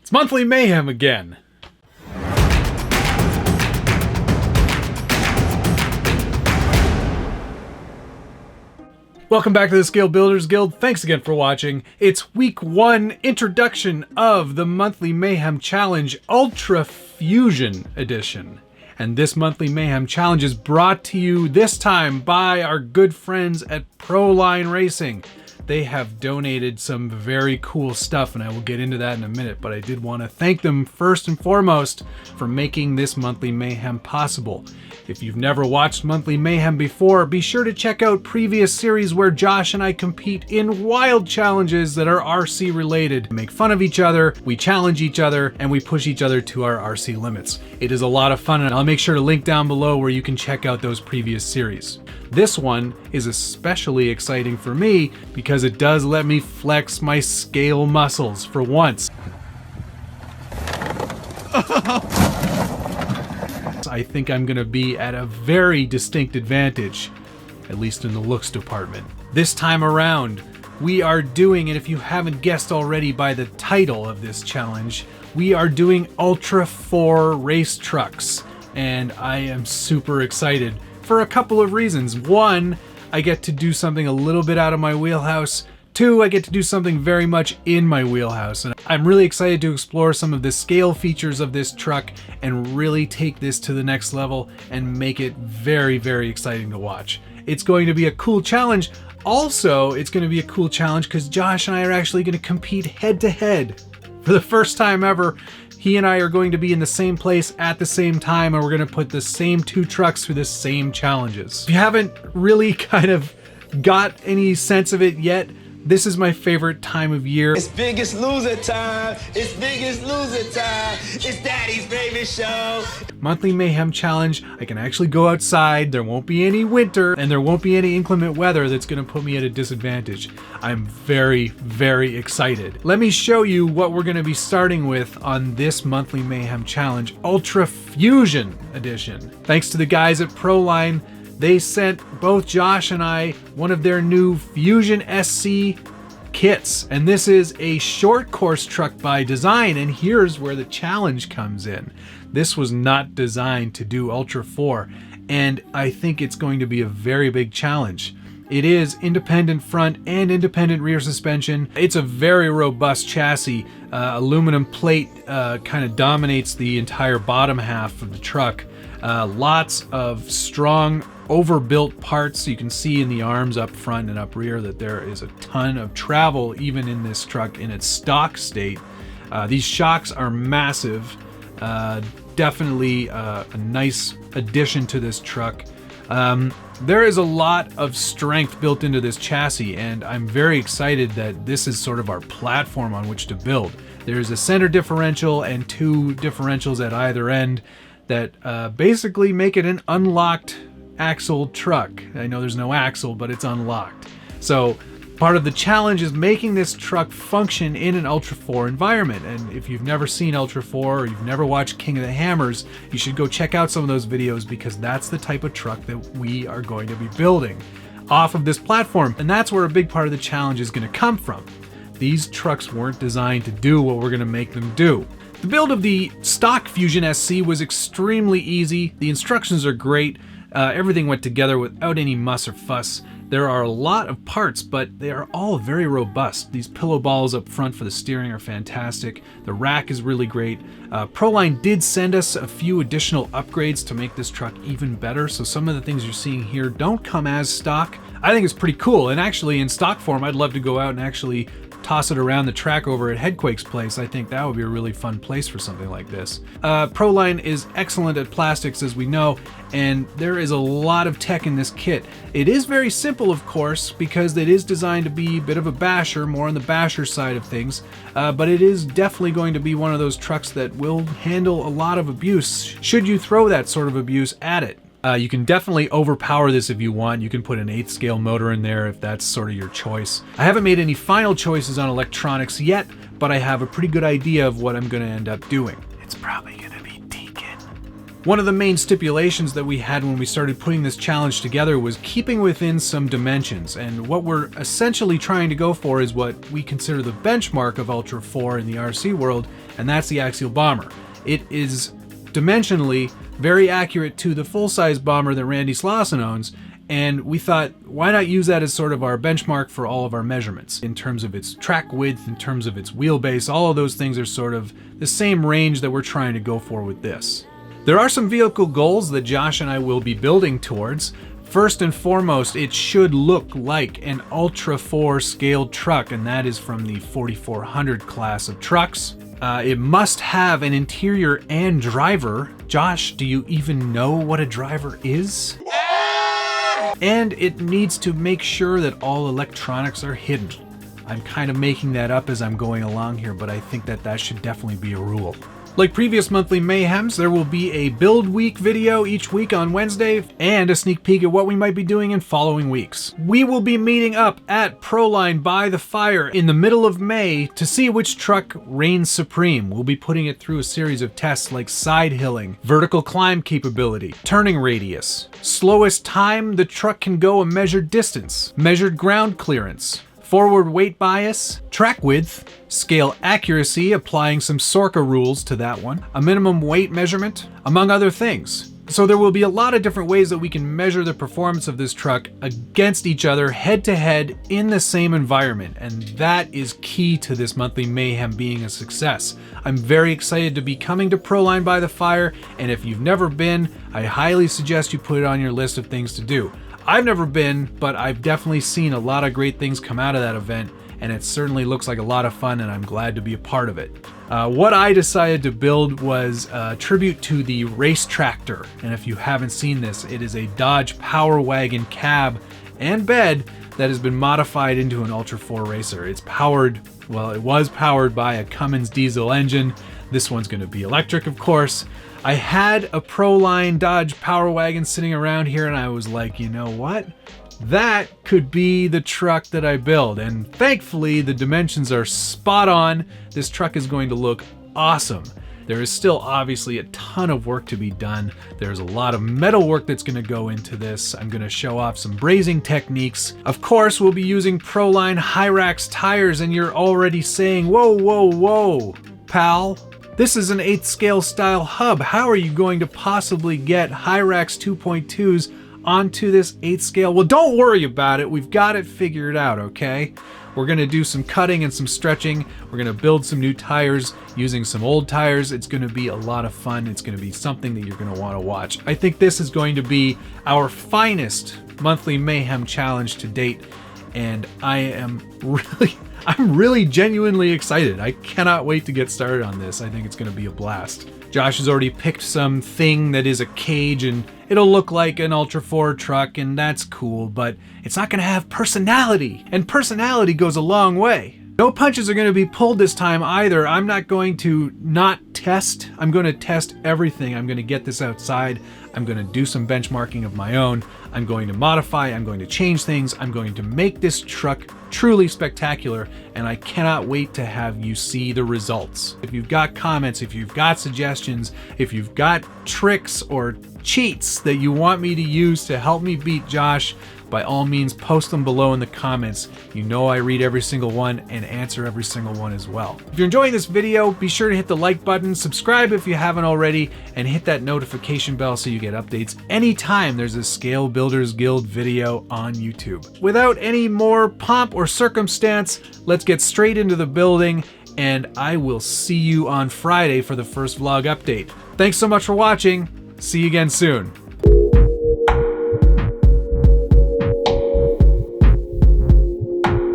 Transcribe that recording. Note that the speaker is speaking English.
It's monthly mayhem again. Welcome back to the Scale Builders Guild. Thanks again for watching. It's week 1 introduction of the monthly mayhem challenge, Ultra Fusion edition. And this monthly mayhem challenge is brought to you this time by our good friends at ProLine Racing. They have donated some very cool stuff, and I will get into that in a minute, but I did want to thank them first and foremost for making this monthly mayhem possible. If you've never watched monthly mayhem before, be sure to check out previous series where Josh and I compete in wild challenges that are RC related. We make fun of each other, we challenge each other, and we push each other to our RC limits. It is a lot of fun, and I'll make sure to link down below where you can check out those previous series. This one is especially exciting for me because it does let me flex my scale muscles for once. I think I'm gonna be at a very distinct advantage, at least in the looks department. This time around, we are doing, and if you haven't guessed already by the title of this challenge, we are doing Ultra4 race trucks, and I am super excited for a couple of reasons. One, I get to do something a little bit out of my wheelhouse. 2, I get to do something very much in my wheelhouse. And I'm really excited to explore some of the scale features of this truck and really take this to the next level and make it very, very exciting to watch. It's going to be a cool challenge. Also, it's going to be a cool challenge because Josh and I are actually going to compete head to head. For the first time ever, he and I are going to be in the same place at the same time, and we're going to put the same 2 trucks through the same challenges. If you haven't really kind of got any sense of it yet, this is my favorite time of year. It's Biggest Loser time. It's Biggest Loser time. It's Daddy's favorite show. Monthly Mayhem Challenge, I can actually go outside, there won't be any winter, and there won't be any inclement weather that's gonna put me at a disadvantage. I'm very, very excited. Let me show you what we're gonna be starting with on this Monthly Mayhem Challenge, Ultra Fusion Edition. Thanks to the guys at ProLine, they sent both Josh and I one of their new FusionSC kits. And this is a short course truck by design, and here's where the challenge comes in. This was not designed to do Ultra 4, and I think it's going to be a very big challenge. It is independent front and independent rear suspension. It's a very robust chassis. Aluminum plate kind of dominates the entire bottom half of the truck. Lots of strong overbuilt parts. You can see in the arms up front and up rear that there is a ton of travel even in this truck in its stock state. These shocks are massive. Definitely a nice addition to this truck. There is a lot of strength built into this chassis, and I'm very excited that this is sort of our platform on which to build. There's a center differential and 2 differentials at either end that basically make it an unlocked axle truck. I know there's no axle, but it's unlocked. So part of the challenge is making this truck function in an Ultra 4 environment. And if you've never seen Ultra 4 or you've never watched King of the Hammers, you should go check out some of those videos because that's the type of truck that we are going to be building off of this platform. And that's where a big part of the challenge is going to come from. These trucks weren't designed to do what we're going to make them do. The build of the stock FusionSC was extremely easy. The instructions are great. Everything went together without any muss or fuss. There are a lot of parts, but they are all very robust. These pillow balls up front for the steering are fantastic. The rack is really great. ProLine did send us a few additional upgrades to make this truck even better, so some of the things you're seeing here don't come as stock. I think it's pretty cool, and actually in stock form, I'd love to go out and actually toss it around the track over at Headquake's place. I think that would be a really fun place for something like this. ProLine is excellent at plastics, as we know, and there is a lot of tech in this kit. It is very simple, of course, because it is designed to be a bit of a basher, more on the basher side of things, but it is definitely going to be one of those trucks that will handle a lot of abuse, should you throw that sort of abuse at it. You can definitely overpower this if you want. You can put an 8th scale motor in there if that's sort of your choice. I haven't made any final choices on electronics yet, but I have a pretty good idea of what I'm going to end up doing. It's probably going to be Deacon. One of the main stipulations that we had when we started putting this challenge together was keeping within some dimensions, and what we're essentially trying to go for is what we consider the benchmark of Ultra 4 in the RC world, and that's the axial bomber. It is dimensionally very accurate to the full-size bomber that Randy Slauson owns, and we thought, why not use that as sort of our benchmark for all of our measurements in terms of its track width, in terms of its wheelbase. All of those things are sort of the same range that we're trying to go for with this. There are some vehicle goals that Josh and I will be building towards. First and foremost, it should look like an Ultra 4 scaled truck, and that is from the 4400 class of trucks. It must have an interior and driver. Josh, do you even know what a driver is? And it needs to make sure that all electronics are hidden. I'm kind of making that up as I'm going along here, but I think that that should definitely be a rule. Like previous monthly Mayhems, there will be a build week video each week on Wednesday and a sneak peek at what we might be doing in following weeks. We will be meeting up at ProLine by the Fire in the middle of May to see which truck reigns supreme. We'll be putting it through a series of tests like side hilling, vertical climb capability, turning radius, slowest time the truck can go a measured distance, measured ground clearance, forward weight bias, track width, scale accuracy, applying some Sorka rules to that one, a minimum weight measurement, among other things. So there will be a lot of different ways that we can measure the performance of this truck against each other, head to head, in the same environment, and that is key to this monthly Mayhem being a success. I'm very excited to be coming to ProLine by the Fire, and if you've never been, I highly suggest you put it on your list of things to do. I've never been, but I've definitely seen a lot of great things come out of that event, and it certainly looks like a lot of fun, and I'm glad to be a part of it. What I decided to build was a tribute to the Race Tractor, and if you haven't seen this, it is a Dodge Power Wagon cab and bed that has been modified into an Ultra 4 racer. It's powered, well, it was powered by a Cummins diesel engine. This one's going to be electric, of course. I had a ProLine Dodge Power Wagon sitting around here, and I was like, you know what? That could be the truck that I build, and thankfully the dimensions are spot on. This truck is going to look awesome. There is still obviously a ton of work to be done. There's a lot of metal work that's going to go into this. I'm going to show off some brazing techniques. Of course, we'll be using ProLine Hyrax tires, and you're already saying, whoa, whoa, whoa, pal. This is an 8th scale style hub. How are you going to possibly get Hyrax 2.2s onto this 8th scale? Well, don't worry about it. We've got it figured out, okay? We're gonna do some cutting and some stretching. We're gonna build some new tires using some old tires. It's gonna be a lot of fun. It's gonna be something that you're gonna wanna watch. I think this is going to be our finest monthly Mayhem challenge to date, and I'm really genuinely excited. I cannot wait to get started on this. I think it's gonna be a blast. Josh has already picked something that is a cage, and it'll look like an Ultra 4 truck, and that's cool, but it's not gonna have personality, and personality goes a long way. No punches are gonna be pulled this time either. I'm not going to not test. I'm gonna test everything. I'm gonna get this outside. I'm gonna do some benchmarking of my own. I'm going to modify, I'm going to change things. I'm going to make this truck truly spectacular, and I cannot wait to have you see the results. If you've got comments, if you've got suggestions, if you've got tricks or cheats that you want me to use to help me beat Josh, by all means post them below in the comments. You know I read every single one and answer every single one as well. If you're enjoying this video, be sure to hit the like button, subscribe if you haven't already, and hit that notification bell so you get updates anytime there's a Scale Builders Guild video on YouTube. Without any more pomp or circumstance, let's get straight into the building, and I will see you on Friday for the first vlog update. Thanks so much for watching. See you again soon.